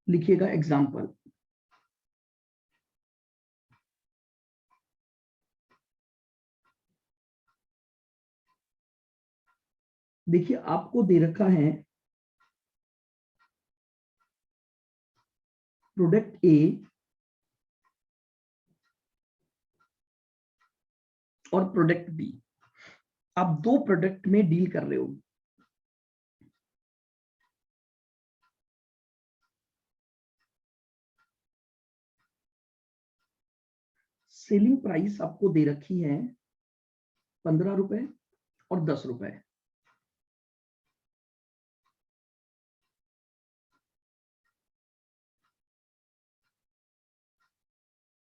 लिखिएगा एग्जाम्पल। देखिए आपको दे रखा है प्रोडक्ट ए और प्रोडक्ट बी। आप दो प्रोडक्ट में डील कर रहे हो। सेलिंग प्राइस आपको दे रखी है 15 रुपए और 10 रुपए।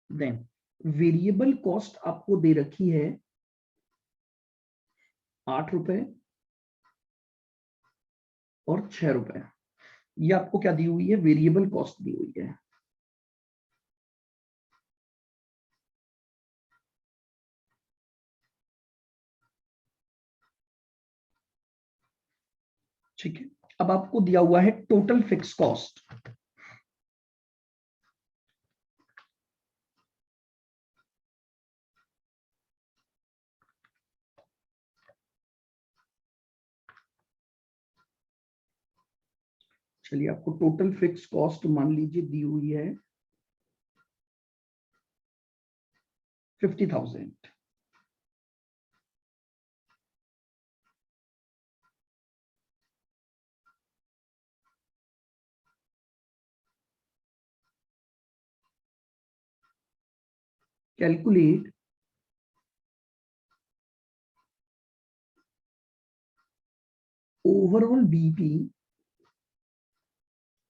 देन वेरिएबल कॉस्ट आपको दे रखी है 8 रुपए और 6 रुपए। ये आपको क्या दी हुई है? वेरिएबल कॉस्ट दी हुई है। ठीक है, अब आपको दिया हुआ है टोटल फिक्स कॉस्ट। चलिए आपको टोटल फिक्स कॉस्ट मान लीजिए दी हुई है 50,000। Calculate overall BP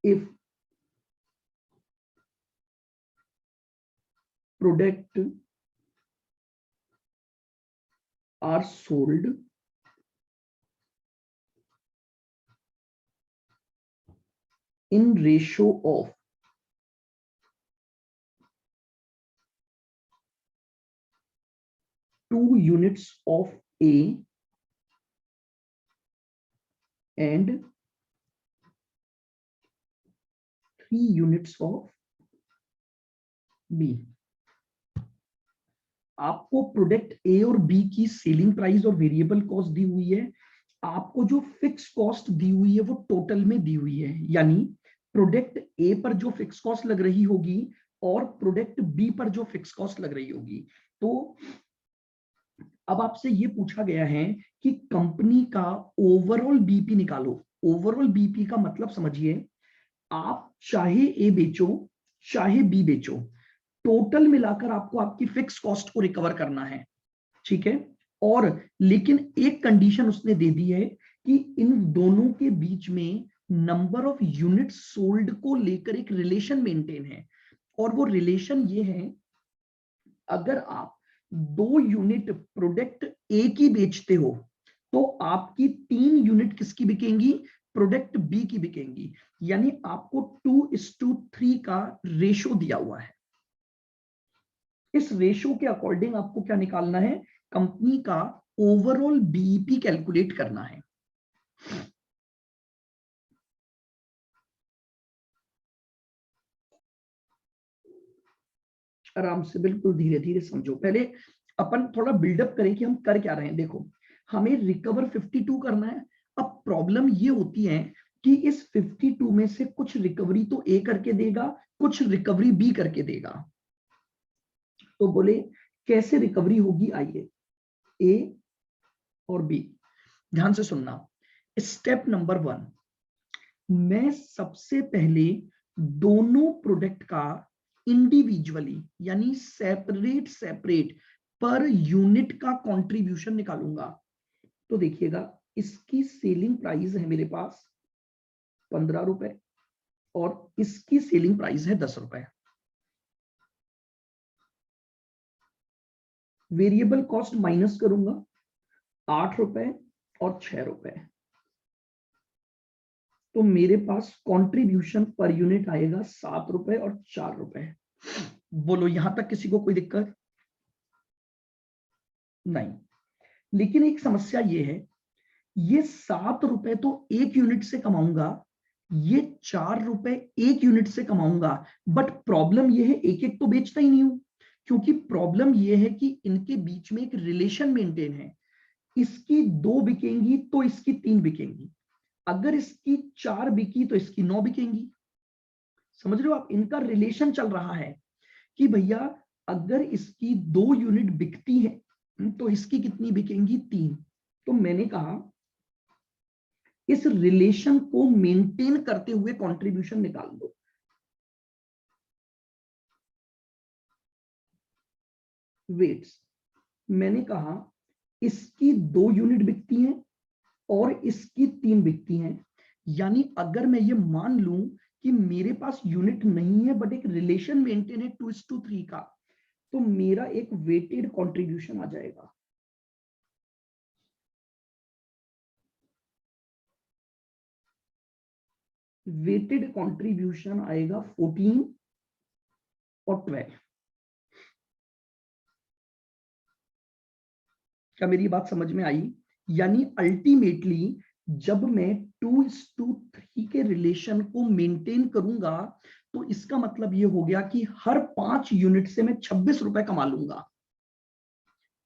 if product are sold in ratio of 2 units of A and 3 units of B। आपको प्रोडक्ट ए और बी की सेलिंग प्राइस और वेरिएबल कॉस्ट दी हुई है। आपको जो फिक्स कॉस्ट दी हुई है वो टोटल में दी हुई है, यानी प्रोडक्ट ए पर जो फिक्स कॉस्ट लग रही होगी और प्रोडक्ट बी पर जो फिक्स कॉस्ट लग रही होगी। तो अब आपसे ये पूछा गया है कि कंपनी का ओवरऑल बीपी निकालो। ओवरऑल बीपी का मतलब समझिए, आप चाहे ए बेचो चाहे बी बेचो, टोटल मिलाकर आपको आपकी फिक्स कॉस्ट को रिकवर करना है। ठीक है, और लेकिन एक कंडीशन उसने दे दी है कि इन दोनों के बीच में नंबर ऑफ यूनिट सोल्ड को लेकर एक रिलेशन मेंटेन है। और वो रिलेशन ये है, अगर आप 2 यूनिट प्रोडक्ट ए की बेचते हो तो आपकी 3 यूनिट किसकी बिकेंगी? प्रोडक्ट बी की बिकेंगी। यानी आपको 2:3 का रेशो दिया हुआ है। इस रेशो के अकॉर्डिंग आपको क्या निकालना है? कंपनी का ओवरऑल बीईपी कैलकुलेट करना है। आराम से, बिल्कुल धीरे धीरे समझो। पहले अपन थोड़ा बिल्डअप करें कि हम कर क्या रहे हैं। देखो, हमें रिकवर 52 करना है। अब प्रॉब्लम ये होती है कि इस 52 में से कुछ रिकवरी तो ए करके देगा, कुछ रिकवरी बी करके देगा। तो बोले कैसे रिकवरी होगी? आइए, ए और बी ध्यान से सुनना। स्टेप नंबर 1, मैं सबसे पहले दोनों प्रोडक्ट का इंडिविजुअली यानी सेपरेट सेपरेट पर यूनिट का कंट्रीब्यूशन निकालूंगा। तो देखिएगा, इसकी सेलिंग प्राइस है मेरे पास 15 रुपए और इसकी सेलिंग प्राइस है 10 रुपए। वेरिएबल कॉस्ट माइनस करूंगा, 8 रुपए और 6 रुपए। तो मेरे पास कंट्रीब्यूशन पर यूनिट आएगा 7 रुपए और 4 रुपए। बोलो यहां तक किसी को कोई दिक्कत? नहीं। लेकिन एक समस्या ये है, ये 7 रुपए तो एक यूनिट से कमाऊंगा, ये 4 रुपए एक यूनिट से कमाऊंगा, बट प्रॉब्लम ये है एक एक तो बेचता ही नहीं हूं, क्योंकि प्रॉब्लम ये है कि इनके बीच में एक रिलेशन मेंटेन है। इसकी 2 बिकेंगी तो इसकी 3 बिकेंगी, अगर इसकी 4 बिकी तो इसकी 9 बिकेंगी। समझ रहे हो आप, इनका रिलेशन चल रहा है कि भैया अगर इसकी 2 यूनिट बिकती है तो इसकी कितनी बिकेंगी, 3। तो मैंने कहा इस रिलेशन को मेंटेन करते हुए कंट्रीब्यूशन निकाल दो। वेट्स, मैंने कहा इसकी 2 यूनिट बिकती हैं और इसकी 3 बिकती हैं, यानी अगर मैं ये मान लूं कि मेरे पास यूनिट नहीं है बट एक रिलेशन मेंटेन है 2:3 का, तो मेरा एक वेटेड कंट्रीब्यूशन आ जाएगा। वेटेड कंट्रीब्यूशन आएगा 14 और 12। क्या मेरी बात समझ में आई? यानी अल्टीमेटली जब मैं 2:3 के रिलेशन को मेंटेन करूंगा तो इसका मतलब ये हो गया कि हर 5 यूनिट से मैं 26 रुपए कमा लूंगा।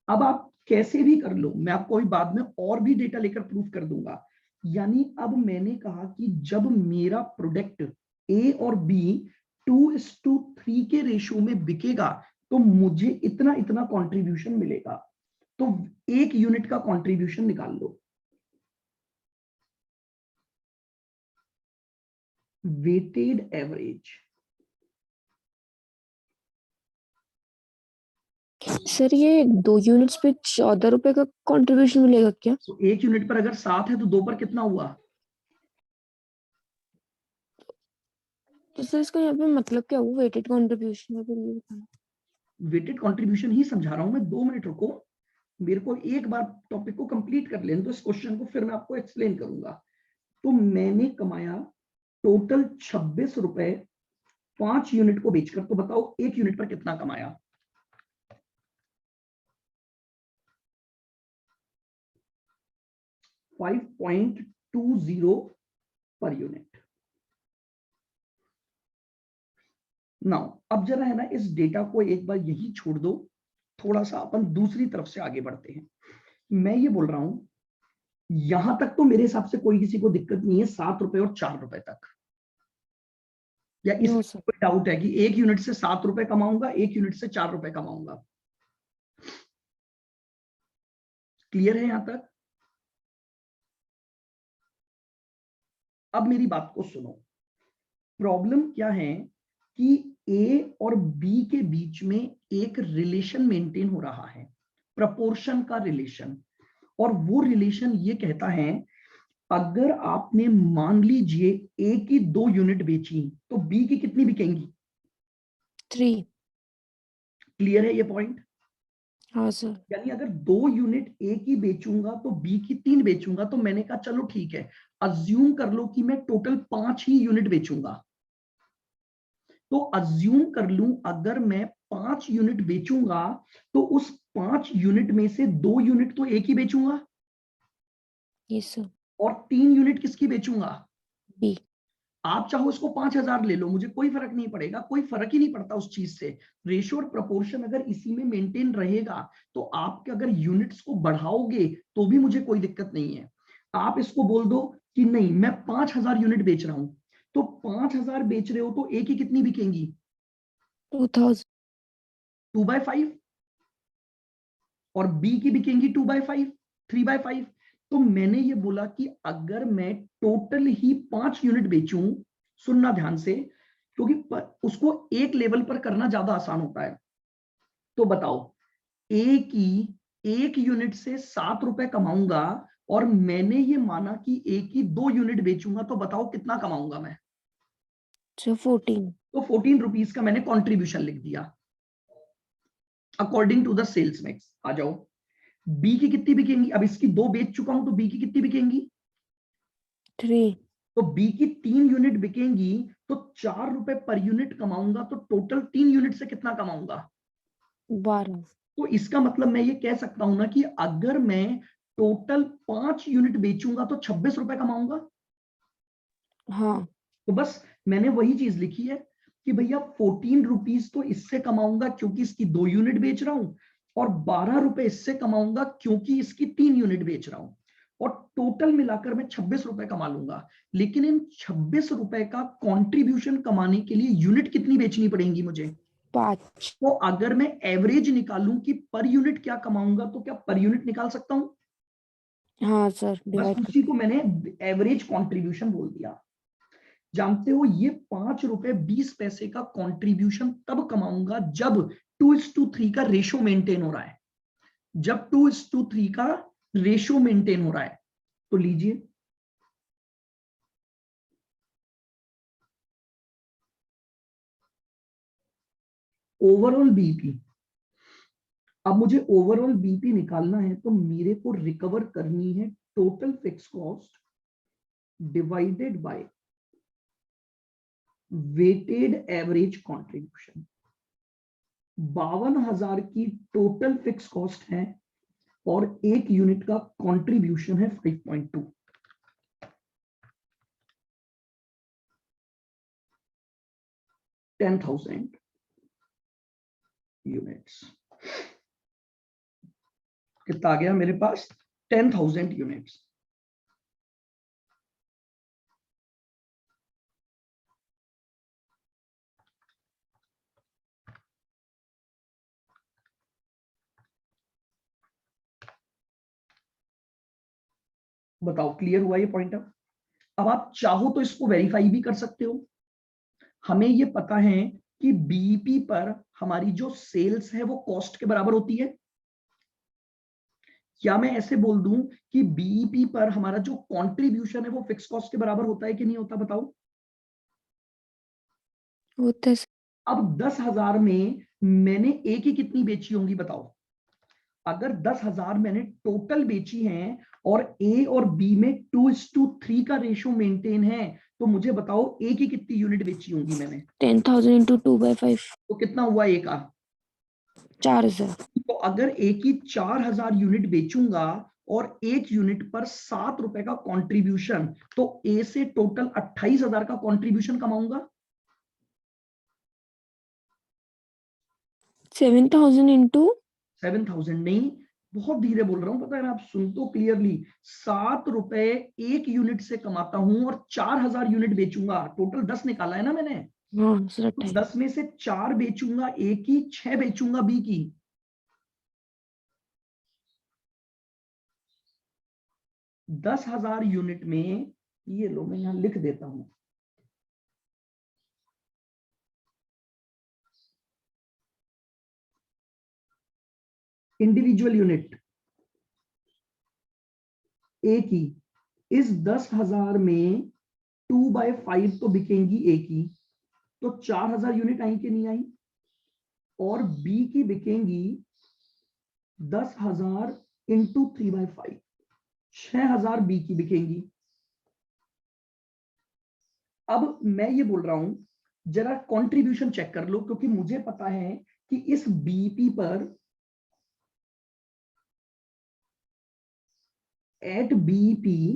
अब आप कैसे भी कर लो, मैं आपको अभी बाद में और भी डेटा लेकर प्रूफ कर दूंगा। यानी अब मैंने कहा कि जब मेरा प्रोडक्ट ए और बी 2:3 के रेशियो में बिकेगा तो मुझे इतना इतना कंट्रीब्यूशन मिलेगा। तो एक यूनिट का कंट्रीब्यूशन निकाल लो। वेटेड एवरेज, सर ये 2 यूनिट्स पे 14 रुपए का कंट्रीब्यूशन मिलेगा क्या? तो एक यूनिट पर अगर 7 है तो 2 पर कितना हुआ? तो सर इसका यहाँ पे मतलब क्या हुआ वेटेड कंट्रीब्यूशन का, फिर ये बताना। वेटेड कंट्रीब्यूशन ही समझा रहा हूं मैं, 2 मिनट रुको, मेरे को एक बार टॉपिक को कंप्लीट कर लेने तो इस क्वेश्चन को फिर मैं आपको एक्सप्लेन करूंगा। तो मैंने कमाया टोटल 26 रुपए 5 यूनिट को बेचकर, तो बताओ एक यूनिट पर कितना कमाया? 5.20 पर यूनिट। नाउ अब जरा है ना इस डेटा को एक बार यही छोड़ दो, थोड़ा सा अपन दूसरी तरफ से आगे बढ़ते हैं। मैं ये बोल रहा हूं यहां तक तो मेरे हिसाब से कोई किसी को दिक्कत नहीं है, 7 रुपए और 4 रुपए तक, या नो इसमें सर। कोई डाउट है कि एक यूनिट से 7 रुपए कमाऊंगा, एक यूनिट से 4 रुपए कमाऊंगा? क्लियर है यहां तक? अब मेरी बात को सुनो, प्रॉब्लम क्या है कि ए और बी के बीच में एक रिलेशन मेंटेन हो रहा है, प्रपोर्शन का रिलेशन, और वो रिलेशन ये कहता है अगर आपने मान लीजिए ए की 2 यूनिट बेची तो बी की कितनी बिकेंगी? 3। क्लियर है ये पॉइंट? हाँ सर। यानी अगर 2 यूनिट ए की बेचूंगा तो बी की 3 बेचूंगा, तो मैंने कहा चलो ठीक है, अज्यूम कर लो कि मैं टोटल 5 ही यूनिट बेचूंगा। तो अज्यूम कर लूं अगर मैं 5 यूनिट बेचूंगा तो उस 5 यूनिट में से 2 यूनिट तो एक ही बेचूंगा यस सर। और 3 यूनिट किसकी बेचूंगा? बी। आप चाहो इसको 5,000 ले लो, मुझे कोई फर्क नहीं पड़ेगा, कोई फर्क ही नहीं पड़ता उस चीज से। रेशियो और प्रोपोर्शन अगर इसी में मेंटेन रहेगा तो आपके अगर यूनिट्स को बढ़ाओगे तो भी मुझे कोई दिक्कत नहीं है। आप इसको बोल दो कि नहीं मैं 5,000 यूनिट बेच रहा हूं, तो 5,000 बेच रहे हो तो एक ही कितनी बिकेंगी? 2000। 2/5, और बी की बिकेंगी 2/5, 3/5। तो मैंने ये बोला कि अगर मैं टोटल ही 5 यूनिट बेचूं, सुनना ध्यान से, क्योंकि उसको एक लेवल पर करना ज्यादा आसान होता है। तो बताओ ए की 1 यूनिट से 7 रुपए कमाऊंगा और मैंने ये माना कि ए की 2 यूनिट बेचूंगा, तो बताओ कितना कमाऊंगा मैं? सर 14। तो 14 रुपीज का मैंने कॉन्ट्रीब्यूशन लिख दिया according to the sales mix. आ जाओ, बी की कितनी बिकेंगी? अब इसकी 2 बेच चुका हूं तो बी की कितनी बिकेंगी? 3। तो बी की 3 यूनिट बिकेंगी, तो 4 रुपए पर यूनिट कमाऊंगा, तो टोटल 3 यूनिट से कितना कमाऊंगा? 12। तो इसका मतलब मैं ये कह सकता हूं ना कि अगर मैं टोटल 5 यूनिट बेचूंगा तो 26 रुपए कमाऊंगा। हाँ तो बस मैंने वही चीज लिखी है कि भैया 14 रुपीज तो इससे कमाऊंगा क्योंकि इसकी 2 यूनिट बेच रहा हूं, और 12 रुपए इससे कमाऊंगा क्योंकि इसकी 3 यूनिट बेच रहा हूं, और टोटल मिलाकर मैं 26 रुपए कमा लूंगा। लेकिन इन 26 रुपए का कंट्रीब्यूशन कमाने के लिए यूनिट कितनी बेचनी पड़ेगी मुझे? 5। तो अगर मैं एवरेज निकालूं कि पर यूनिट क्या कमाऊंगा, तो क्या पर यूनिट निकाल सकता हूं? हाँ सर, बस डिवाइड उसी को मैंने एवरेज कंट्रीब्यूशन बोल दिया। जानते हो ये 5 रुपए 20 पैसे का कंट्रीब्यूशन तब कमाऊंगा जब 2:3 का रेशो मेंटेन हो रहा है। जब 2:3 का रेशो मेंटेन हो रहा है तो लीजिए, ओवरऑल बीपी। अब मुझे ओवरऑल बीपी निकालना है तो मेरे को रिकवर करनी है total fix cost divided by weighted average contribution. 52,000 की टोटल फिक्स कॉस्ट है और एक यूनिट का कंट्रीब्यूशन है 5.2। 10,000 यूनिट्स। कितना आ गया मेरे पास? 10,000 यूनिट्स। बताओ क्लियर हुआ ये पॉइंट? अब आप चाहो तो इसको वेरीफाई भी कर सकते हो। हमें ये पता है कि बीईपी पर हमारी जो सेल्स है वो कॉस्ट के बराबर होती है। क्या मैं ऐसे बोल दूं कि बीईपी पर हमारा जो कंट्रीब्यूशन है वो फिक्स कॉस्ट के बराबर होता है कि नहीं होता? बताओ। होता है सर। अब 10,000 में मैंने ए की कितनी बेची होंगी बताओ? अगर 10,000 मैंने टोटल बेची हैं और ए और बी में 2:3 का रेशो मेंटेन है, तो मुझे बताओ ए की कितनी यूनिट बेची होंगी मैंने? 10,000 इंटू 2/5, तो कितना हुआ ए का? 4,000। तो अगर ए की 4,000 यूनिट बेचूंगा और एक यूनिट पर 7 रुपए का कंट्रीब्यूशन, तो ए से टोटल 28,000 का कंट्रीब्यूशन कमाऊंगा। 7,000 इंटू 7,000 नहीं, बहुत धीरे बोल रहा हूं, पता है ना, आप सुन तो क्लियरली। 7 रुपए एक यूनिट से कमाता हूं और 4,000 यूनिट बेचूंगा। टोटल 10 निकाला है ना मैंने। हाँ सर, तो 28। 10 में से 4 बेचूंगा ए की, 6 बेचूंगा बी की। 10,000 यूनिट में, ये लो मैं यहां लिख देता हूं, इंडिविजुअल यूनिट ए की इस 10,000 में 2/5 तो बिकेंगी ए की, तो 4,000 यूनिट आई कि नहीं आई? और बी की बिकेंगी 10,000 इंटू 3/5, 6,000 बी की बिकेंगी। अब मैं ये बोल रहा हूं, जरा कंट्रीब्यूशन चेक कर लो, क्योंकि मुझे पता है कि इस बीपी पर at BP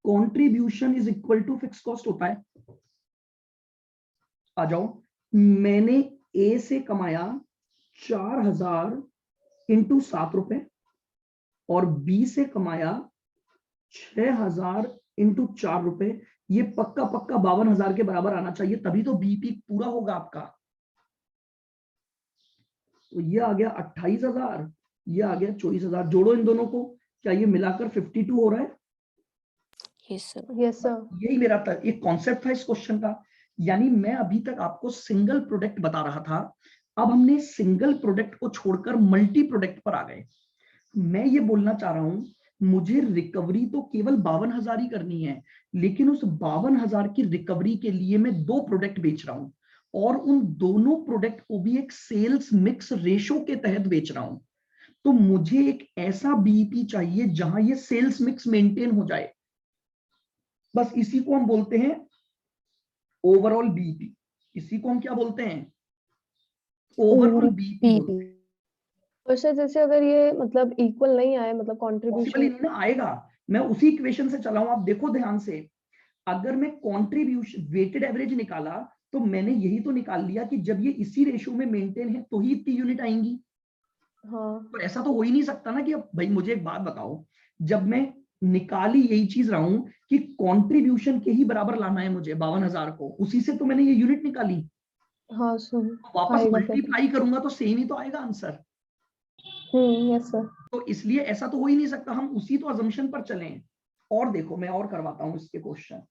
contribution is equal to fix cost होता है। आ जाओ, मैंने ए से कमाया 4,000 इंटू 7 रुपए और बी से कमाया 6,000 इंटू 4 रुपए। ये पक्का पक्का 52,000 के बराबर आना चाहिए, तभी तो बीपी पूरा होगा आपका। तो ये आ गया 28,000, ये आ गया 24,000। जोड़ो इन दोनों को, क्या ये मिलाकर 52 हो रहा है? Yes sir. Yes sir. यही मेरा एक कॉन्सेप्ट था इस क्वेश्चन का। यानी मैं अभी तक आपको सिंगल प्रोडक्ट बता रहा था, अब हमने सिंगल प्रोडक्ट को छोड़कर मल्टी प्रोडक्ट पर आ गए। मैं ये बोलना चाह रहा हूं, मुझे रिकवरी तो केवल 52,000 ही करनी है, लेकिन उस 52,000 की रिकवरी के लिए मैं 2 प्रोडक्ट बेच रहा हूं, और उन दोनों प्रोडक्ट को भी एक सेल्स मिक्स रेशो के तहत बेच रहा हूं। तो मुझे एक ऐसा बीईपी चाहिए जहां ये सेल्स मिक्स मेंटेन हो जाए। बस इसी को हम बोलते हैं ओवरऑल बीईपी। इसी को हम क्या बोलते हैं? ओवरऑल बीईपी बोलते हैं। और सर जैसे अगर ये मतलब इक्वल नहीं आए, मतलब पॉसिबल ही कंट्रीब्यूशन। नहीं ना आएगा। मैं उसी इक्वेशन से चला हूं, आप देखो ध्यान से। अगर मैं कंट्रीब्यूशन वेटेड एवरेज निकाला तो मैंने यही तो निकाल लिया कि जब ये इसी रेशियो में मेंटेन है तो ही इतनी यूनिट आएंगी। हाँ तो ऐसा तो हो ही नहीं सकता ना कि अब भाई मुझे एक बात बताओ, जब मैं निकाली यही चीज रहा हूं कि कंट्रीब्यूशन के ही बराबर लाना है मुझे 52,000 को, उसी से तो मैंने ये यूनिट निकाली। हाँ सर, तो वापस आएगा फिर। मल्टीप्लाई करूंगा तो सेम ही तो आएगा आंसर। Yes sir. तो इसलिए ऐसा तो हो ही नहीं सकता, हम उसी तो अजम्पशन पर चले। और देखो मैं और करवाता हूं इसके क्वेश्चन,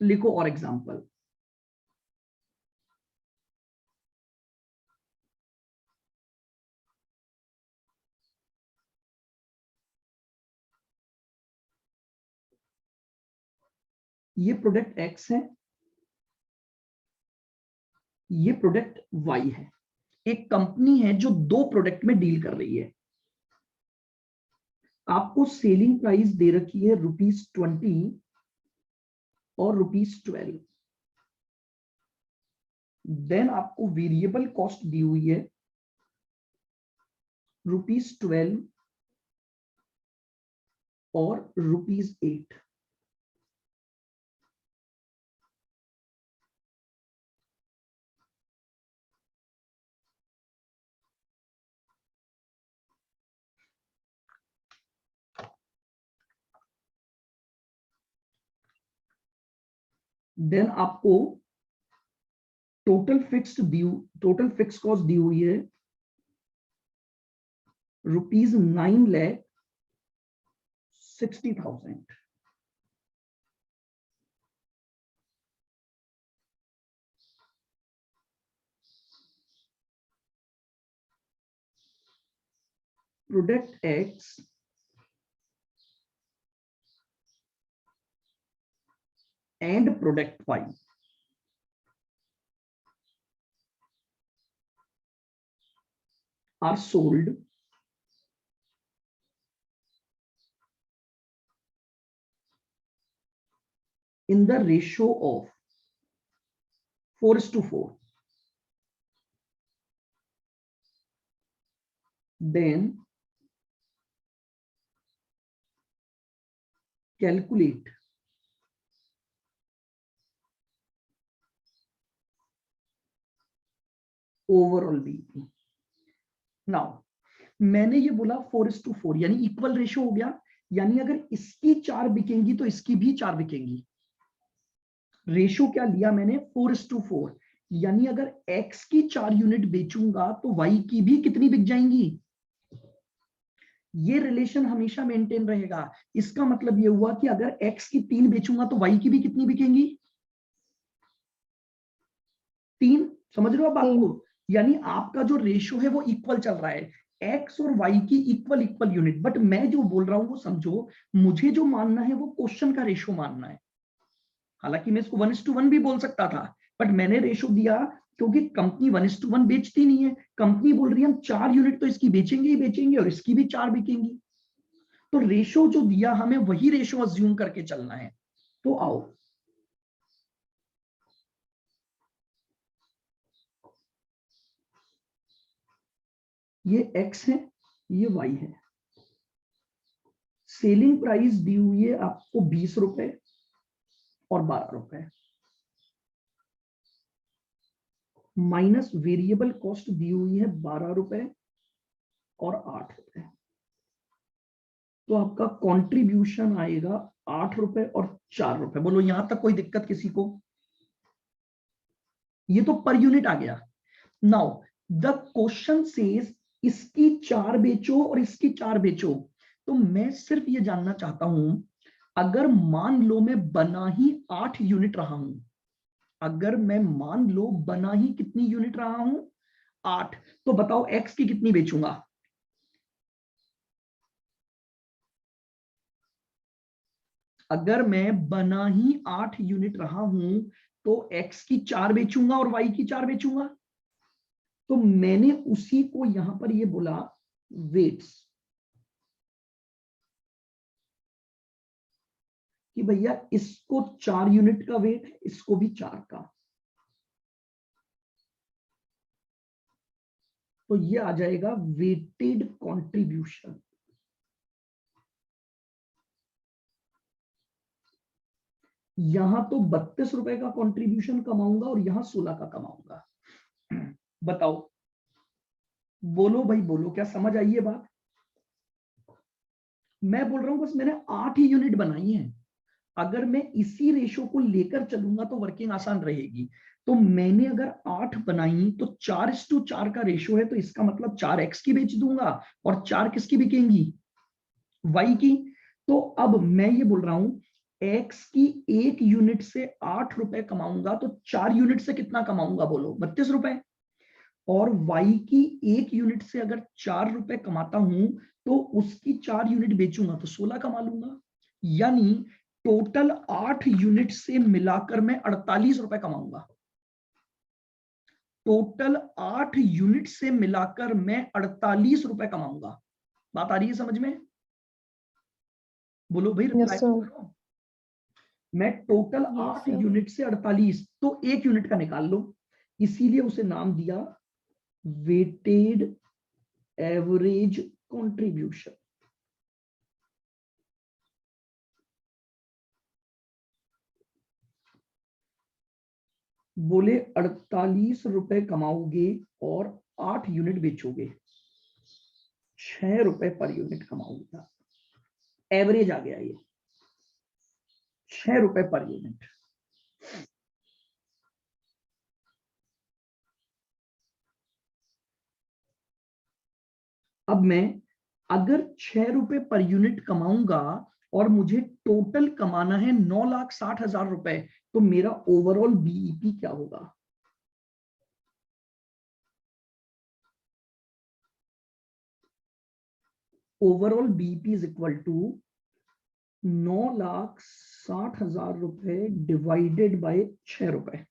लिखो और एग्जांपल। ये प्रोडक्ट एक्स है, ये प्रोडक्ट वाई है। एक कंपनी है जो दो प्रोडक्ट में डील कर रही है। आपको सेलिंग प्राइस दे रखी है ₹20 और ₹12। देन आपको वेरिएबल कॉस्ट दी हुई है ₹12 और ₹8। देन आपको टोटल टोटल फिक्स कॉस्ट दी हुई है ₹9,60,000। Product x and product Y are sold in the ratio of 4:4. Then calculate overall BEP. Now मैंने ये बोला 4:4 यानी इक्वल रेशियो हो गया, यानी अगर इसकी 4 बिकेंगी तो इसकी भी 4 बिकेंगी। रेशियो क्या लिया मैंने? 4:4। यानी अगर x की 4 यूनिट बेचूंगा तो y की भी कितनी बिक जाएंगी? ये रिलेशन हमेशा मेंटेन रहेगा। इसका मतलब ये हुआ कि अगर x की 3 बेचूंगा तो y की भी कितनी बिकेंगी? 3। समझ रहे हो बात को? यानी आपका जो रेशियो है वो इक्वल चल रहा है, एक्स और वाई की इक्वल इक्वल यूनिट। बट मैं जो बोल रहा हूं वो समझो, मुझे जो मानना है वो क्वेश्चन का रेशियो मानना है। हालांकि मैं इसको 1:1 भी बोल सकता था, बट मैंने रेशियो दिया क्योंकि कंपनी 1:1 बेचती नहीं है। कंपनी बोल रही है हम 4 यूनिट तो इसकी बेचेंगे ही बेचेंगे और इसकी भी 4 बिकेंगी। तो रेशियो जो दिया हमें वही रेशियो अज्यूम करके चलना है। तो आओ, ये x है, ये y है। सेलिंग प्राइस दी हुई है आपको ₹20 और ₹12, माइनस वेरिएबल कॉस्ट दी हुई है ₹12 और ₹8। तो आपका कंट्रीब्यूशन आएगा ₹8 और ₹4। बोलो यहां तक कोई दिक्कत किसी को? ये तो पर यूनिट आ गया। नाउ द क्वेश्चन सेज इसकी 4 बेचो और इसकी 4 बेचो। तो मैं सिर्फ ये जानना चाहता हूं, अगर मान लो मैं बना ही 8 यूनिट रहा हूं, अगर मैं मान लो बना ही कितनी यूनिट रहा हूं? 8। तो बताओ एक्स की कितनी बेचूंगा? अगर मैं बना ही 8 यूनिट रहा हूं तो एक्स की 4 बेचूंगा और वाई की 4 बेचूंगा। तो मैंने उसी को यहां पर ये बोला वेट्स, कि भैया इसको 4 यूनिट का वेट है, इसको भी 4 का। तो ये आ जाएगा वेटेड कंट्रीब्यूशन। यहां तो 32 रुपए का कंट्रीब्यूशन कमाऊंगा और यहां 16 का कमाऊंगा। बताओ, बोलो भाई बोलो, क्या समझ आई है बात? मैं बोल रहा हूं बस मैंने 8 ही यूनिट बनाई है। अगर मैं इसी रेशो को लेकर चलूंगा तो वर्किंग आसान रहेगी। तो मैंने अगर 8 बनाई तो 4:4 का रेशो है, तो इसका मतलब 4x की बेच दूंगा और 4 किसकी बिकेंगी? y की। तो अब मैं ये बोल रहा हूं x की 1 यूनिट से 8 रुपए कमाऊंगा तो 4 यूनिट से कितना कमाऊंगा? बोलो, 32 रुपए। और y की 1 यूनिट से अगर 4 रुपए कमाता हूं तो उसकी 4 यूनिट बेचूंगा तो 16 कमा लूंगा। यानी टोटल 8 यूनिट से मिलाकर मैं 48 रुपए कमाऊंगा। टोटल 8 यूनिट से मिलाकर मैं 48 रुपए कमाऊंगा। बात आ रही है समझ में? बोलो भाई, रिप्लाई Yes, sir. करो। मैं टोटल Yes, 8 sir. यूनिट से 48, तो 1 यूनिट का निकाल लो। इसीलिए उसे नाम दिया वेटेड एवरेज कंट्रीब्यूशन। बोले 48 रुपए कमाओगे और 8 यूनिट बेचोगे, 6 रुपए पर यूनिट कमाओगे। एवरेज आ गया ये, 6 रुपए पर यूनिट। अब मैं अगर 6 रुपए पर यूनिट कमाऊंगा और मुझे टोटल कमाना है 9,60,000 रुपए, तो मेरा ओवरऑल बीईपी क्या होगा? Overall BEP is equal to 9,60,000 रुपए डिवाइडेड बाय 6 रुपए।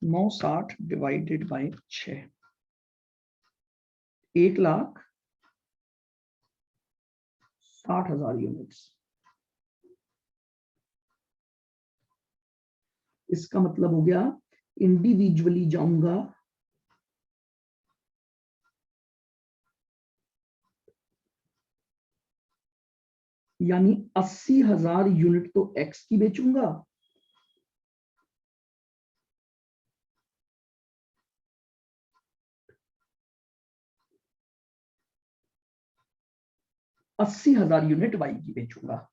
960 डिवाइडेड बाय 6, 1,60,000 यूनिट्स। इसका मतलब हो गया इंडिविजुअली जाऊंगा, यानी 80,000 यूनिट तो एक्स की बेचूंगा, अस्सी हजार यूनिट वाई की बेचूंगा।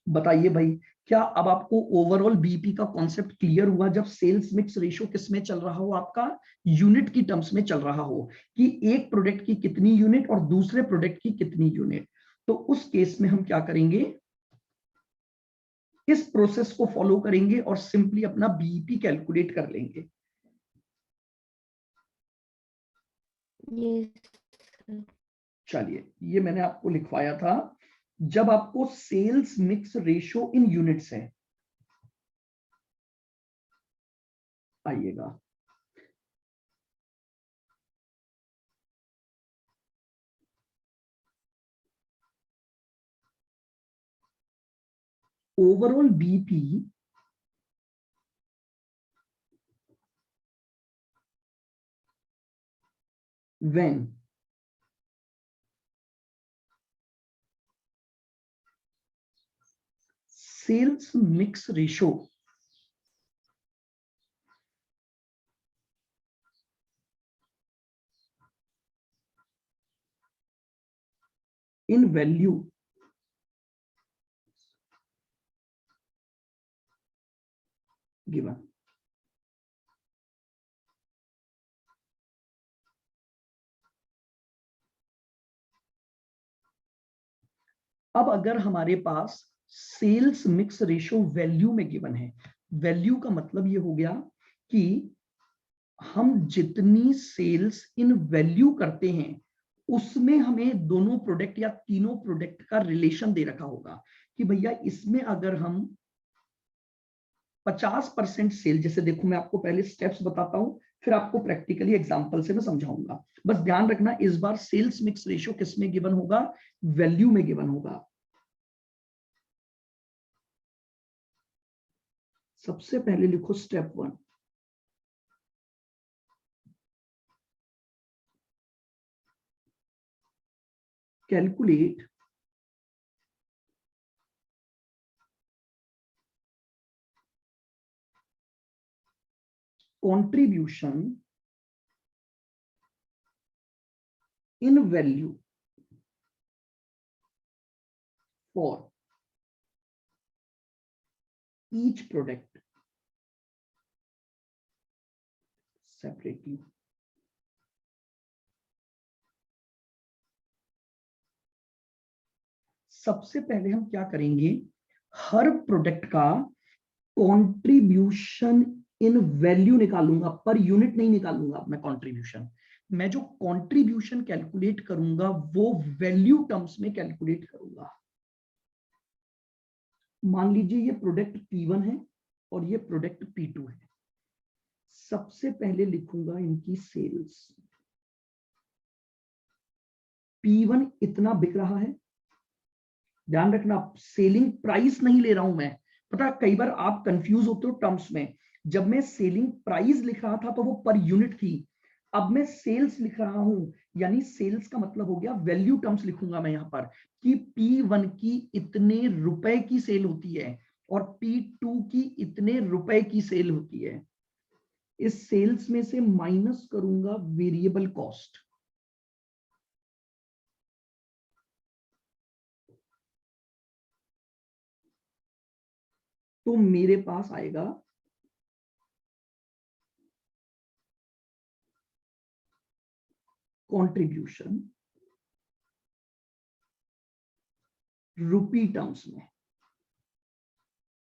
बताइए भाई, क्या अब आपको ओवरऑल बीपी का कॉन्सेप्ट क्लियर हुआ? जब सेल्स मिक्स रेशियो किस में चल रहा हो, आपका यूनिट की टर्म्स में चल रहा हो कि एक प्रोडक्ट की कितनी यूनिट और दूसरे प्रोडक्ट की कितनी यूनिट, तो उस केस में हम क्या करेंगे? इस प्रोसेस को फॉलो करेंगे और सिंपली अपना बीईपी कैलकुलेट कर लेंगे। Yes, sir. चलिए, ये मैंने आपको लिखवाया था। जब आपको sales mix ratio in units है, आइएगा, overall BP when sales mix ratio in value given। अब अगर हमारे पास सेल्स मिक्स रेशियो वैल्यू में गिवन है, वैल्यू का मतलब ये हो गया कि हम जितनी सेल्स इन वैल्यू करते हैं उसमें हमें दोनों प्रोडक्ट या तीनों प्रोडक्ट का रिलेशन दे रखा होगा कि भैया इसमें अगर हम 50% सेल, जैसे देखो मैं आपको पहले स्टेप्स बताता हूं, फिर आपको प्रैक्टिकली एग्जांपल से मैं समझाऊंगा। बस ध्यान रखना, इस बार सेल्स मिक्स रेशियो किस में गिवन होगा? वैल्यू में गिवन होगा। सबसे पहले लिखो step 1, calculate contribution in value for each product separately. सबसे पहले हम क्या करेंगे, हर प्रोडक्ट का कंट्रीब्यूशन इन वैल्यू निकालूंगा, पर यूनिट नहीं निकालूंगा मैं कंट्रीब्यूशन। मैं जो कंट्रीब्यूशन कैलकुलेट करूंगा वो वैल्यू टर्म्स में कैलकुलेट करूंगा। मान लीजिए ये प्रोडक्ट P1 है और ये प्रोडक्ट P2 है। सबसे पहले लिखूंगा इनकी सेल्स। P1 इतना बिक रहा है, ध्यान रखना सेलिंग प्राइस नहीं ले रहा हूं मैं। पता कई बार आप कंफ्यूज होते हो टर्म्स में। जब मैं सेलिंग प्राइस लिख रहा था तो वो पर यूनिट थी, अब मैं सेल्स लिख रहा हूं, यानी सेल्स का मतलब हो गया वैल्यू टर्म्स लिखूंगा मैं यहां पर कि P1 की इतने रुपए की सेल होती है और P2 की इतने रुपए की सेल होती है। इस सेल्स में से माइनस करूंगा वेरिएबल कॉस्ट। तो मेरे पास आएगा कंट्रीब्यूशन रुपी टर्म्स में,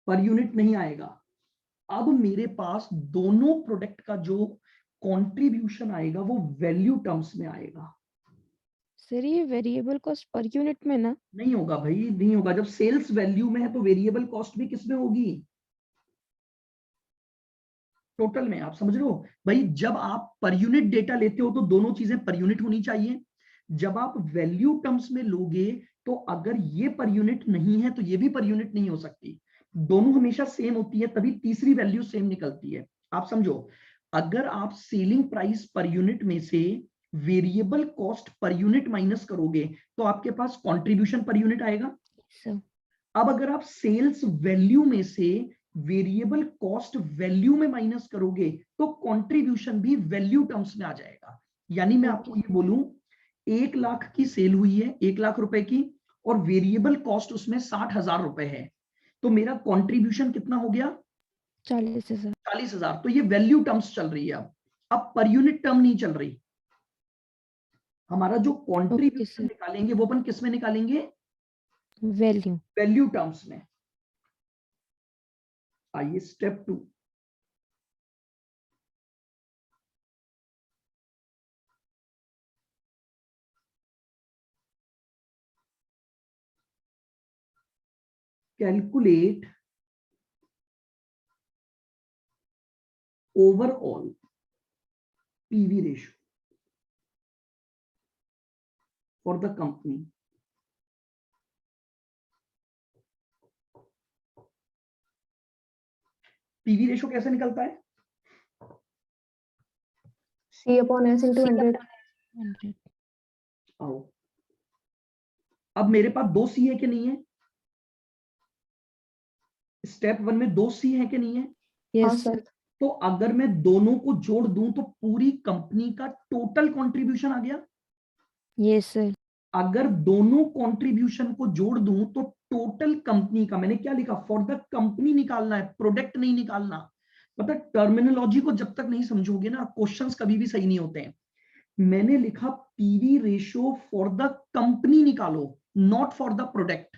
पर यूनिट नहीं आएगा। अब मेरे पास दोनों प्रोडक्ट का जो कंट्रीब्यूशन आएगा वो वैल्यू टर्म्स में आएगा। सर ये वेरिएबल कॉस्ट पर यूनिट में ना? नहीं होगा भाई, नहीं होगा। जब सेल्स वैल्यू में है तो वेरिएबल कॉस्ट भी किसमें होगी, टोटल में। आप समझ रहे हो भाई, जब आप पर यूनिट डेटा लेते हो तो दोनों चीजें पर यूनिट होनी चाहिए। जब आप वैल्यू टर्म्स में लोगे तो अगर ये पर यूनिट नहीं है तो ये भी पर यूनिट नहीं हो सकती, दोनों हमेशा सेम होती है, तभी तीसरी वैल्यू सेम निकलती है। आप समझो, अगर आप सेलिंग प्राइस पर यूनिट में से variable cost per unit minus करोगे तो आपके पास कंट्रीब्यूशन पर यूनिट आएगा। सर अब अगर आप सेल्स वैल्यू में से वेरिएबल कॉस्ट वैल्यू में माइनस करोगे तो कंट्रीब्यूशन भी वैल्यू टर्म्स में आ जाएगा। यानी मैं आपको ये बोलूं 1 लाख की सेल हुई है, 1 लाख रुपए की, और वेरिएबल कॉस्ट उसमें 60,000 रुपए है, तो मेरा कंट्रीब्यूशन कितना हो गया, 40,000। 40,000। तो ये वैल्यू टर्म्स चल रही है। अब पर यूनिट टर्म नहीं चल रही। हमारा जो ओके कंट्रीब्यूशन सर, निकालेंगे वो अपन किस में निकालेंगे, वैल्यू। वैल्यू टर्म्स में। आइए step 2। Calculate overall PV ratio for the company. PV ratio कैसे निकलता है, C/S × 100। आओ, अब मेरे पास 2 सी है कि नहीं है, स्टेप 1 में 2 सी है कि नहीं है। हाँ यस सर। तो अगर मैं दोनों को जोड़ दूं तो पूरी कंपनी का टोटल कंट्रीब्यूशन आ गया। Yes sir. अगर दोनों कंट्रीब्यूशन को जोड़ दूं तो टोटल कंपनी का, मैंने क्या लिखा, फॉर द कंपनी निकालना है, प्रोडक्ट नहीं निकालना। मतलब टर्मिनोलॉजी को जब तक नहीं समझोगे ना क्वेश्चंस कभी भी सही नहीं होते हैं। मैंने लिखा PV ratio for the company निकालो, नॉट फॉर द प्रोडक्ट।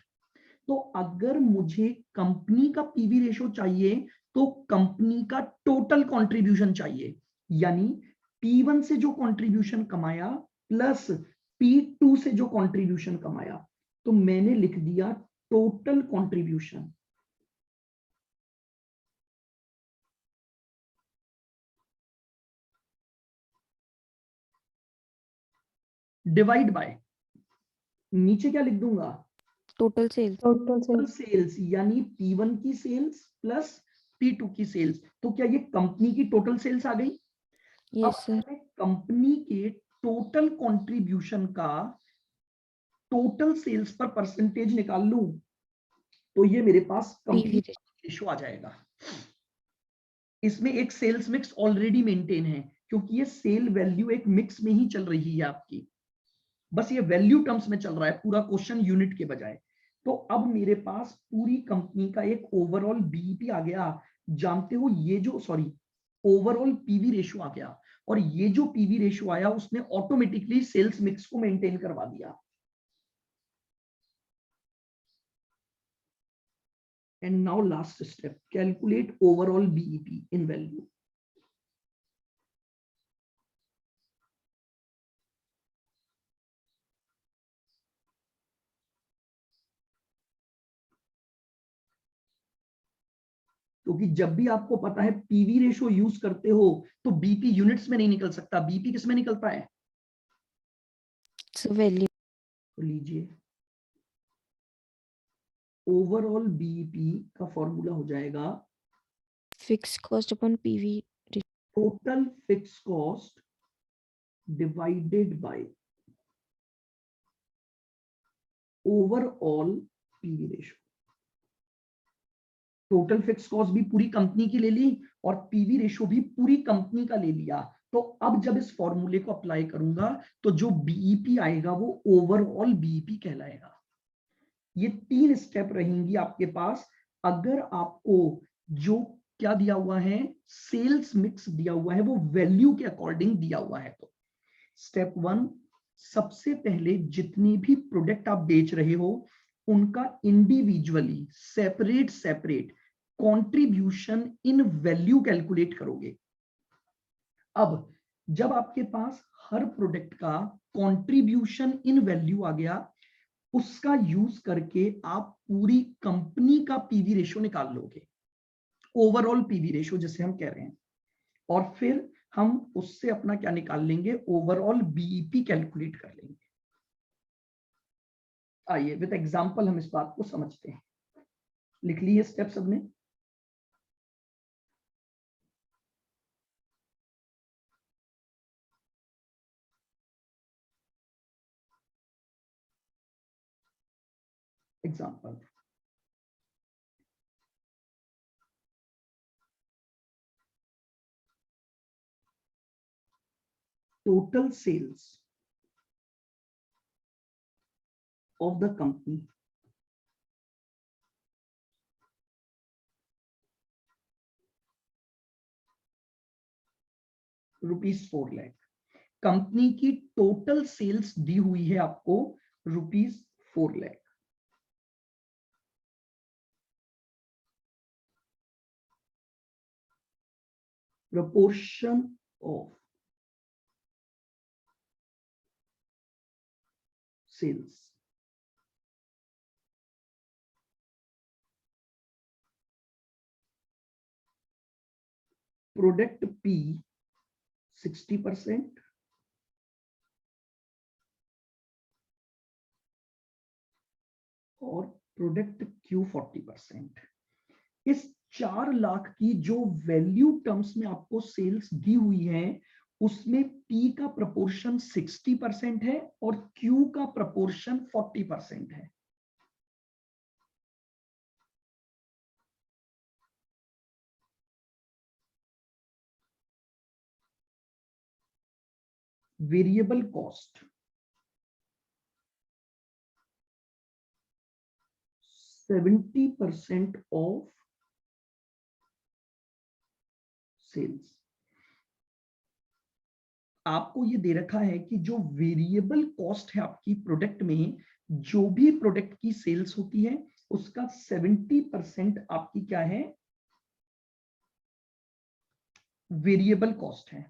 तो अगर मुझे कंपनी का पीवी रेशियो चाहिए तो कंपनी का टोटल कंट्रीब्यूशन चाहिए, यानी P1 से जो कंट्रीब्यूशन कमाया प्लस P2 से जो कंट्रीब्यूशन कमाया, तो मैंने लिख दिया टोटल कंट्रीब्यूशन डिवाइड बाय, नीचे क्या लिख दूंगा, टोटल सेल्स। टोटल सेल्स, यानी P1 की सेल्स प्लस P2 की सेल्स। तो क्या ये कंपनी की टोटल सेल्स आ गई। अब यस सर। कंपनी के टोटल कंट्रीब्यूशन का टोटल सेल्स पर परसेंटेज निकाल लूं तो ये मेरे पास कंपनी PV रेशो आ जाएगा। इसमें एक सेल्स मिक्स ऑलरेडी मेंटेन है क्योंकि ये सेल वैल्यू एक मिक्स में ही चल रही है आपकी, बस ये वैल्यू टर्म्स में चल रहा है, पूरा क्वेश्चन यूनिट के बजाय। तो अब मेरे पास पूरी कंपनी का एक ओवरऑल बीईपी आ गया। जानते हो ये जो ओवरऑल पीवी रेशियो आ गया, और ये जो पीवी रेशियो आया उसने ऑटोमेटिकली सेल्स मिक्स को मेंटेन करवा दिया। And now last step, calculate overall BEP in value. क्योंकि जब भी आपको पता है पीवी रेशो यूज करते हो तो बीपी यूनिट्स में नहीं निकल सकता, बीपी किस में निकलता है? वैल्यू। तो लीजिए ओवरऑल बीईपी का फॉर्मूला हो जाएगा fix cost upon PV। Total fix cost divided bye overall PV ratio. Total fix cost भी पूरी कंपनी की ले ली और पीवी रेशो भी पूरी कंपनी का ले लिया। तो अब जब इस फॉर्मूले को अप्लाई करूंगा तो जो बीईपी आएगा वो ओवरऑल बीईपी कहलाएगा। ये 3 स्टेप रहेंगी आपके पास। अगर आपको जो क्या दिया हुआ है, सेल्स मिक्स दिया हुआ है, वो वैल्यू के अकॉर्डिंग दिया हुआ है, तो स्टेप 1, सबसे पहले जितनी भी प्रोडक्ट आप बेच रहे हो उनका individually separate contribution in value calculate करोगे। अब जब आपके पास हर प्रोडक्ट का कंट्रीब्यूशन इन वैल्यू आ गया, उसका यूज करके आप पूरी कंपनी का पीवी रेशो निकाल लोगे, ओवरऑल पीवी रेशो जिसे हम कह रहे हैं, और फिर हम उससे अपना क्या निकाल लेंगे, ओवरऑल बीईपी कैलकुलेट कर लेंगे। आइए विद एग्जांपल हम इस बात को समझते हैं। लिख लिए स्टेप सबने? Example, total sales of the company ₹4 lakh. Company की टोटल सेल्स दी हुई है आपको ₹4 lakh. proportion of sales, product P 60% और प्रोडक्ट Q 40%। इस 4 लाख की जो वैल्यू टर्म्स में आपको सेल्स दी हुई है उसमें P का प्रपोर्शन 60% है और Q का प्रपोर्शन 40% है। Variable cost 70% of sales. आपको ये दे रखा है कि जो वेरिएबल कॉस्ट है आपकी प्रोडक्ट में, जो भी प्रोडक्ट की सेल्स होती है उसका 70% आपकी क्या है, वेरिएबल कॉस्ट है।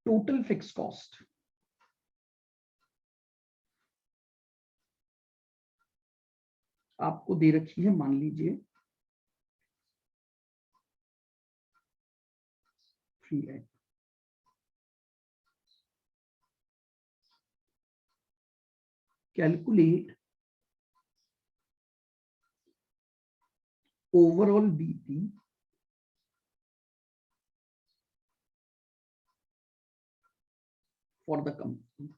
टोटल फिक्स कॉस्ट आपको दे रखी है, मान लीजिए 3 lakh. Calculate overall BP for the company.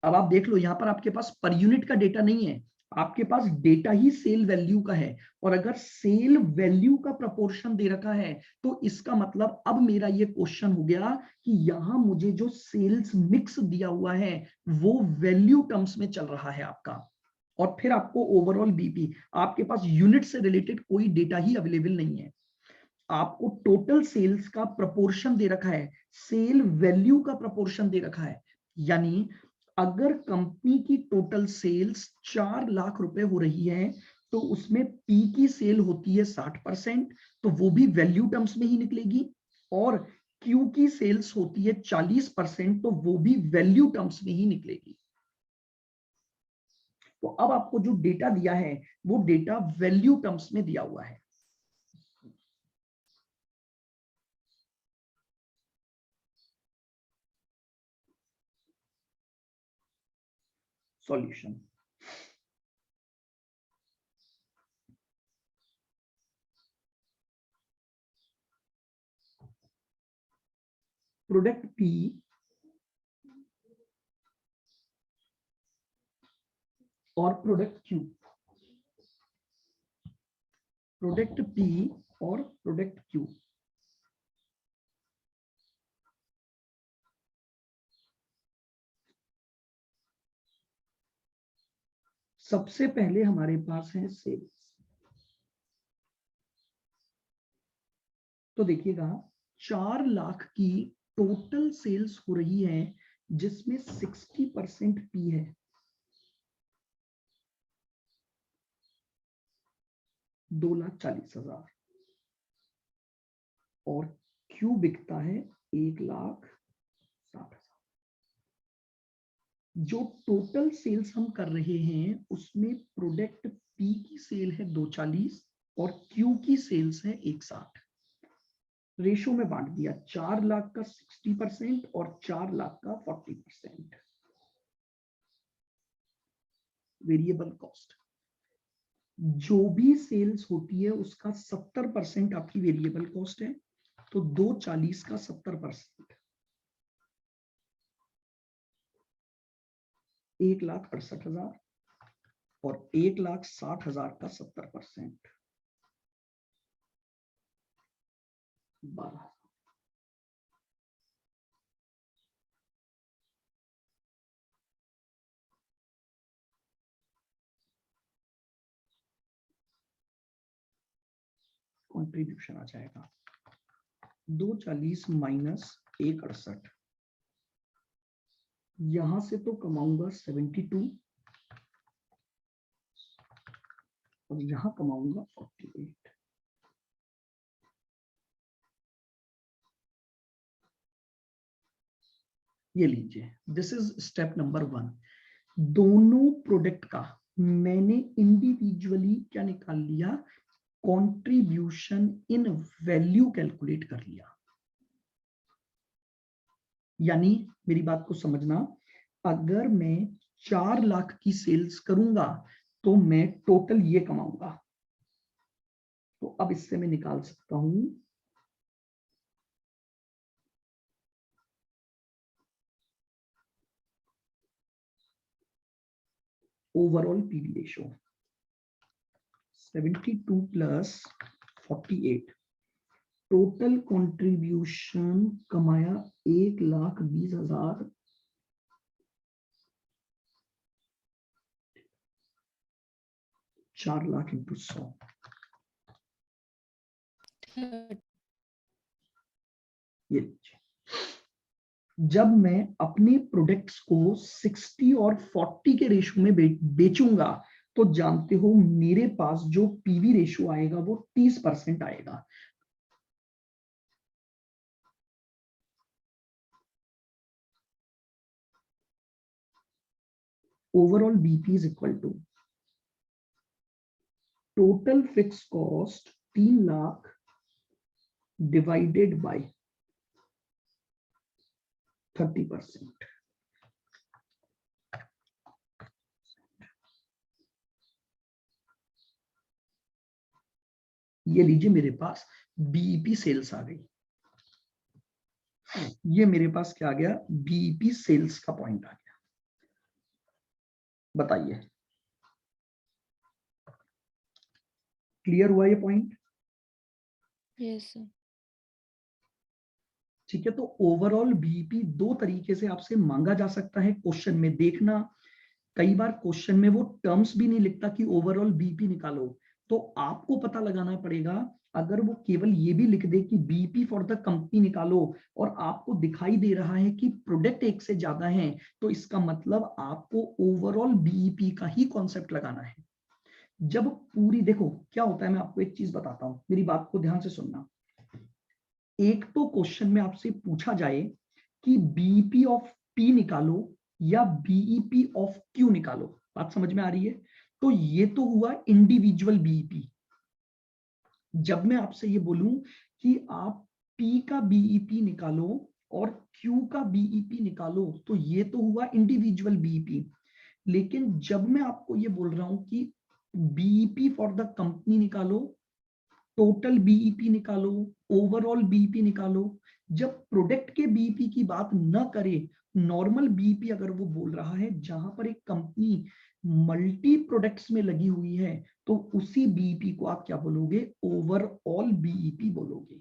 अब आप देख लो, यहां पर आपके पास पर यूनिट का डेटा नहीं है, आपके पास डेटा ही सेल वैल्यू का है। और अगर सेल वैल्यू का प्रपोर्शन दे रखा है तो इसका मतलब अब मेरा ये क्वेश्चन हो गया कि यहां मुझे जो सेल्स मिक्स दिया हुआ है वो वैल्यू टर्म्स में चल रहा है आपका। और फिर आपको ओवरऑल बीपी, आपके पास यूनिट से रिलेटेड कोई डेटा ही अवेलेबल नहीं है, आपको टोटल सेल्स का प्रपोर्शन दे रखा है, सेल वैल्यू का प्रपोर्शन दे रखा है। यानी अगर कंपनी की टोटल सेल्स 4 लाख रुपए हो रही है तो उसमें पी की सेल होती है 60%, तो वो भी वैल्यू टर्म्स में ही निकलेगी। और क्यू की सेल्स होती है 40%, तो वो भी वैल्यू टर्म्स में ही निकलेगी। तो अब आपको जो डेटा दिया है वो डेटा वैल्यू टर्म्स में दिया हुआ है। सॉल्यूशन, प्रोडक्ट पी और प्रोडक्ट क्यू, प्रोडक्ट पी और प्रोडक्ट क्यू। सबसे पहले हमारे पास है सेल्स। तो देखिएगा 4 लाख की टोटल सेल्स हो रही है जिसमें 60% पी है, 2,40,000, और क्यू बिकता है 1,60,000। जो टोटल सेल्स हम कर रहे हैं उसमें प्रोडक्ट पी की सेल है 240 और क्यू की सेल्स है 160। रेशो में बांट दिया, 4 लाख का 60% और 4 लाख का 40%। वेरिएबल कॉस्ट, जो भी सेल्स होती है उसका 70% आपकी वेरिएबल कॉस्ट है, तो 240 का 70%, 1,68,000, और 1,60,000 का 70%, 12। कॉन्ट्रीब्यूशन आ जाएगा 240 माइनस 168, यहां से तो कमाऊंगा 72 और यहां कमाऊंगा 48। ये लीजिए, दिस इज स्टेप नंबर 1। दोनों प्रोडक्ट का मैंने इंडिविजुअली क्या निकाल लिया, कंट्रीब्यूशन इन वैल्यू कैलकुलेट कर लिया। यानी मेरी बात को समझना, अगर मैं 4 लाख की सेल्स करूंगा तो मैं टोटल ये कमाऊंगा। तो अब इससे मैं निकाल सकता हूं overall PV ratio 72 plus 48, total contribution कमाया 1,20,000, 4 लाख इंटू 100। ये लीजिए, जब मैं अपने प्रोडक्ट्स को 60 और 40 के रेशो में बेचूंगा तो जानते हो मेरे पास जो पीवी रेशो आएगा वो 30% आएगा। Overall BP is equal to total fix cost 3 lakh divided by 30%। ये लीजिए मेरे पास बीईपी सेल्स आ गई, ये मेरे पास क्या आ गया, बीईपी सेल्स का पॉइंट आ गया। बताइए क्लियर हुआ ये पॉइंट? Yes sir. ठीक है, तो ओवरऑल बीईपी दो तरीके से आपसे मांगा जा सकता है क्वेश्चन में। देखना कई बार क्वेश्चन में वो टर्म्स भी नहीं लिखता कि ओवरऑल बीईपी निकालो, तो आपको पता लगाना पड़ेगा। अगर वो केवल ये भी लिख दे कि बीईपी फॉर द कंपनी निकालो और आपको दिखाई दे रहा है कि प्रोडक्ट एक से ज्यादा है, तो इसका मतलब आपको ओवरऑल बीईपी का ही कॉन्सेप्ट लगाना है। जब पूरी देखो क्या होता है, मैं आपको एक चीज बताता हूं, मेरी बात को ध्यान से सुनना। एक तो क्वेश्चन में आपसे पूछा जाए कि बीईपी ऑफ पी निकालो या बीईपी ऑफ क्यू निकालो, बात समझ में आ रही है? तो ये तो हुआ इंडिविजुअल बीईपी। जब मैं आपसे ये बोलूं कि आप पी का बीईपी निकालो और क्यू का बीईपी निकालो, तो ये तो हुआ इंडिविजुअल बीईपी। लेकिन जब मैं आपको ये बोल रहा हूं कि बीईपी फॉर द कंपनी निकालो, टोटल बीईपी निकालो, ओवरऑल बीईपी निकालो, जब प्रोडक्ट के बीईपी की बात न करे, नॉर्मल बीईपी अगर वो बोल रहा है जहां पर एक कंपनी मल्टी प्रोडक्ट्स में लगी हुई है, तो उसी बीईपी को आप क्या बोलोगे, ओवरऑल बीईपी बोलोगे।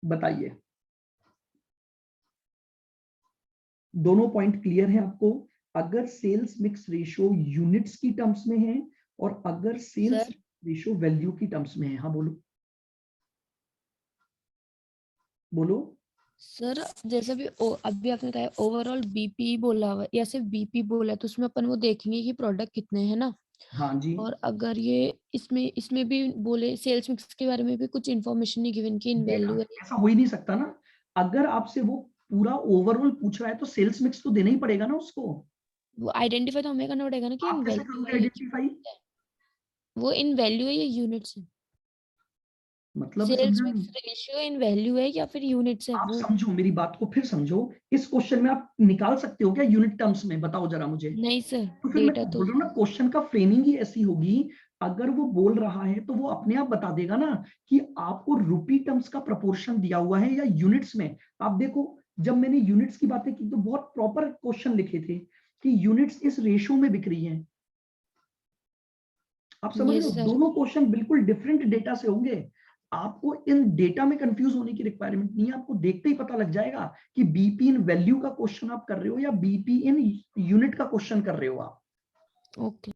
बताइए दोनों पॉइंट क्लियर है आपको? अगर सेल्स मिक्स रेशियो यूनिट्स की टर्म्स में है और अगर सेल्स सर रेशियो वैल्यू की टर्म्स में है। हाँ बोलो बोलो। सर जैसे भी अभी आपने कहा ओवरऑल बीपी बोला हुआ है या सिर्फ बीपी बोला है, तो उसमें अपन वो देखेंगे कि प्रोडक्ट कितने हैं ना। हाँ जी, और अगर ये इसमें इसमें भी बोले सेल्स मिक्स के बारे में भी कुछ इन्फॉर्मेशन नहीं गिवन की इन देखा वैल्यू है। ऐसा हो ही नहीं सकता ना। अगर आपसे वो पूरा ओवरऑल पूछ रहा है तो सेल्स मिक्स तो देना ही पड़ेगा ना उसको। वो आइडेंटिफाई तो हमें करना पड़ेगा ना कि इन आप कैसे वैल्यू करोगे है या आइडेंटिफाई? वो इन वैल्यू है या यूनिट्स है। मतलब सेल्स समझा नहीं। मिक्स रेशियो इन वैल्यू है या फिर यूनिट्स है आप वो। समझो मेरी बात को, फिर समझो। इस क्वेश्चन में आप निकाल सकते हो क्या यूनिट टर्म्स में? बताओ जरा मुझे। नहीं सर तो फिर मैं डेटा तो बोल रहा हूँ ना, क्वेश्चन का फ्रेमिंग ही ऐसी होगी। अगर वो बोल रहा है तो वो अपने आप बता देगा ना कि आपको रुपी टर्म्स का प्रपोर्शन दिया हुआ है या यूनिट्स में। आप देखो जब मैंने यूनिट्स की बातें की तो बहुत प्रॉपर क्वेश्चन लिखे थे कि यूनिट्स इस रेशियो में बिक रही हैं। आप समझ रहे यस हो, सर। दोनों क्वेश्चन बिल्कुल डिफरेंट डेटा से होंगे। आपको इन डेटा में कंफ्यूज होने की रिक्वायरमेंट नहीं है, आपको देखते ही पता लग जाएगा कि बीपी इन वैल्यू का क्वेश्चन आप कर रहे हो या बीपी इन यूनिट का क्वेश्चन कर रहे हो आप। ओके।